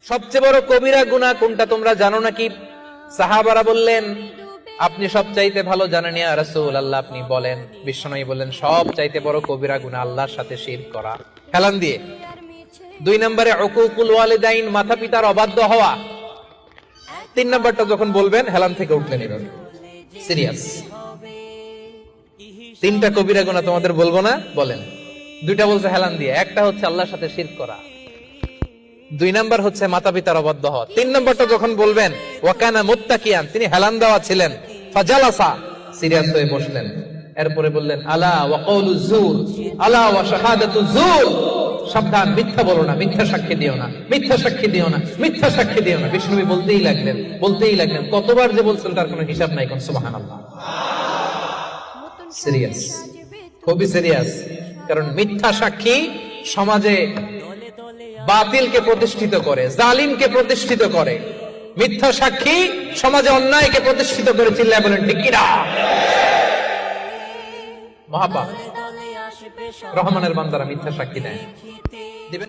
সবচেয়ে বড় কবিরা গুনাহ কোনটা তোমরা জানো নাকি? সাহাবারা বললেন, আপনি সবচাইতে ভালো জানেন ইয়া রাসূলুল্লাহ, আপনি বলেন। বিশ্বনবী বললেন, সবচাইতে বড় কবিরা গুনাহ আল্লাহর সাথে শিরক করা। হেলান দিয়ে। 2 নম্বরে উকুকুল ওয়ালিদাইন, মাতা পিতার অবাধ্য হওয়া। 3 নম্বরটা যখন বলবেন হেলান থেকে উঠলেন। এরকম সিরিয়াস 3টা কবিরা গুনাহ তোমাদের বলবো না, বলেন। 2টা বলছে হেলান দিয়ে, একটা হচ্ছে আল্লাহর সাথে শিরক করা, 2 নাম্বার হচ্ছে মাতা পিতার অবাধ্য হওয়া। 3 নাম্বারটা যখন বলবেন, ওয়াকানা মুত্তাকিয়ান, তিনি হেলান দেওয়া ছিলেন, ফাজালাসা, সিরিয়াস হয়ে বসলেন। এরপরে বললেন, আলা ওয়া কওলু যুর, আলা ওয়া শাহাদাতু যুর, সাবধান, মিথ্যা বলো না, মিথ্যা সাক্ষী দিও না, মিথ্যা সাক্ষী দিও না, মিথ্যা সাক্ষী দিও না। বিষ্ণুবি বলতেই লাগলেন, বলতেই লাগলেন। কতবার যে বলছেন তার কোনো হিসাব নাই। কোন সুবহানাল্লাহ। সিরিয়াস, খুবই সিরিয়াস। কারণ মিথ্যা সাক্ষী সমাজে বাতিলকে প্রতিষ্ঠিত করে, জালিমকে প্রতিষ্ঠিত করে। মিথ্যা সাক্ষী সমাজে অন্যায়কে প্রতিষ্ঠিত করে। চিল্লায় বলেন ঠিক কিনা? মহাপাপ। রহমানের বান্দারা মিথ্যা সাক্ষী দেয়। দিবেন।